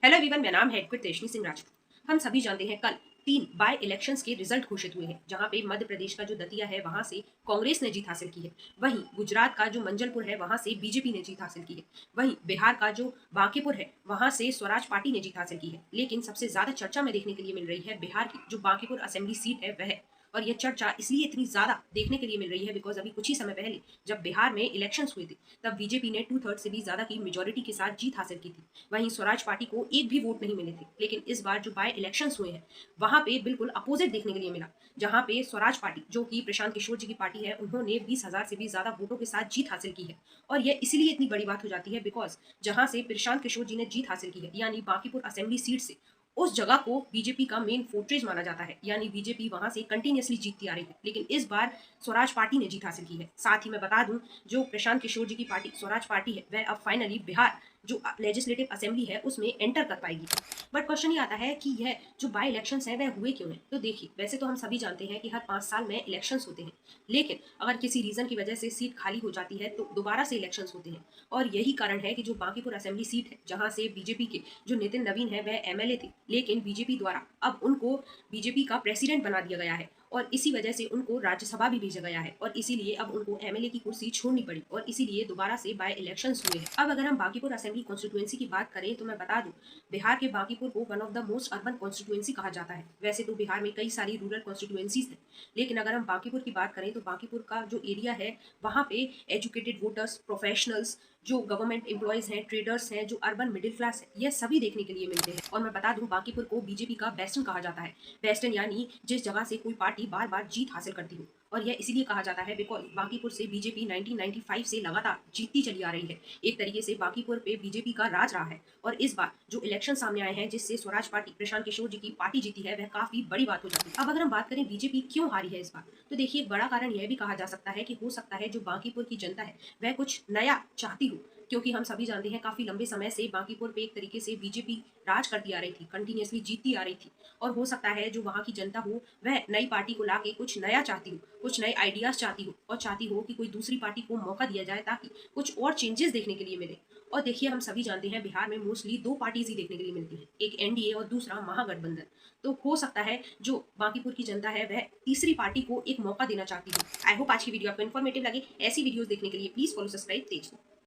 Hello everyone, मेरा नाम है कृतेशनी सिंह राजपूत। हम सभी जानते हैं कल 3 बाय इलेक्शंस के रिजल्ट घोषित हुए हैं, जहां पे मध्य प्रदेश का जो दतिया है वहां से कांग्रेस ने जीत हासिल की है। वहीं गुजरात का जो मंजलपुर है वहां से बीजेपी ने जीत हासिल की है। वहीं बिहार का जो बांकीपुर है वहां से स्वराज पार्टी ने जीत हासिल की है। लेकिन सबसे ज्यादा चर्चा में देखने के लिए मिल रही है बिहार की जो बांकीपुर असेंबली सीट है वह। और यह चर्चा इसलिए इतनी ज्यादा देखने के लिए मिल रही है बिकॉज अभी कुछ ही समय पहले जब बिहार में इलेक्शंस हुए थे तब बीजेपी ने 2/3 से भी ज्यादा की मेजोरिटी के साथ जीत हासिल की थी। वहीं स्वराज पार्टी को एक भी वोट नहीं मिले थे। लेकिन इस बार जो बाय इलेक्शंस हुए हैं वहां पे बिल्कुल अपोजिट देखने के लिए मिला, जहां पे स्वराज पार्टी जो कि प्रशांत किशोर जी की पार्टी है उन्होंने 20,000 से भी ज्यादा वोटों के साथ जीत हासिल की है। और यह इसलिए इतनी बड़ी बात हो जाती है बिकॉज जहां से प्रशांत किशोर जी ने जीत हासिल की है यानी बांकीपुर असेंबली सीट से, उस जगह को बीजेपी का मेन फोर्ट्रेज माना जाता है, यानी बीजेपी वहां से कंटिन्यूअसली जीतती आ रही है। लेकिन इस बार स्वराज पार्टी ने जीत हासिल की है। साथ ही मैं बता दूं, जो प्रशांत किशोर जी की पार्टी स्वराज पार्टी है वह अब फाइनली बिहार जो लेजिस्लेटिव असेंबली है उसमें एंटर कर पाएगी। बट क्वेश्चन ये आता है कि यह जो बाय इलेक्शंस है वह हुए क्यों हैं। तो देखिए, वैसे तो हम सभी जानते हैं कि हर 5 साल में इलेक्शंस होते हैं, लेकिन अगर किसी रीजन की वजह से सीट खाली हो जाती है तो दोबारा से इलेक्शंस होते हैं। और यही कारण है कि जो बांकीपुर असेंबली सीट है जहां से बीजेपी के जो नितिन नवीन है वह एमएलए थे, लेकिन बीजेपी द्वारा अब उनको बीजेपी का प्रेसिडेंट बना दिया गया है और इसी वजह से उनको राज्यसभा भी भेजा गया है और इसीलिए अब उनको एमएलए की कुर्सी छोड़नी पड़ी और इसीलिए दोबारा से बाय इलेक्शंस हुए हैं। अब अगर हम बांकीपुर असेंबली कॉन्स्टिट्यूएंसी की बात करें तो मैं बता दूं, बिहार के बांकीपुर को one of the most urban constituency कहा जाता है। वैसे तो बिहार में कई सारी रूरल कॉन्स्टिट्यूएंसीज हैं, लेकिन अगर हम बांकीपुर की बात करें तो बांकीपुर का जो एरिया है वहाँ पे एजुकेटेड वोटर्स, प्रोफेशनल्स, जो गवर्नमेंट एम्प्लॉयज हैं, ट्रेडर्स हैं, जो अर्बन मिडिल क्लास है, ये सभी देखने के लिए मिलते हैं। और मैं बता दूं, बांकीपुर को बीजेपी का वेस्टर्न कहा जाता है। वेस्टर्न यानी जिस जगह से कोई पार्टी बार बार जीत हासिल करती हो। और यह इसीलिए कहा जाता है बिकॉज बांकीपुर से बीजेपी 1995 से लगातार जीतती चली आ रही है। एक तरीके से बांकीपुर पे बीजेपी का राज रहा है। और इस बार जो इलेक्शन सामने आए हैं जिससे स्वराज पार्टी प्रशांत किशोर जी की पार्टी जीती है वह काफी बड़ी बात हो जाती है। अब अगर हम बात करें बीजेपी क्यों हारी है इस बार, तो देखिए, एक बड़ा कारण यह भी कहा जा सकता है कि हो सकता है जो बांकीपुर की जनता है वह कुछ नया चाहती हो। क्योंकि हम सभी जानते हैं काफी लंबे समय से बांकीपुर पे एक तरीके से बीजेपी राज करती आ रही थी, कंटिन्यूअसली जीतती आ रही थी। और हो सकता है जो वहाँ की जनता हो वह नई पार्टी को लाके कुछ नया चाहती हो, कुछ नए आइडियाज चाहती हो और चाहती हो कि कोई दूसरी पार्टी को मौका दिया जाए ताकि कुछ और चेंजेस देखने के लिए मिले। और देखिए, हम सभी जानते हैं बिहार में मोस्टली दो पार्टीज ही देखने के लिए मिलती हैं, एक एनडीए और दूसरा महागठबंधन। तो हो सकता है जो बांकीपुर की जनता है वह तीसरी पार्टी को एक मौका देना चाहती है। आई होप आज की वीडियो आपको इन्फॉर्मेटिव लगे। ऐसी वीडियोस देखने के लिए प्लीज फॉलो, सब्सक्राइब तेज।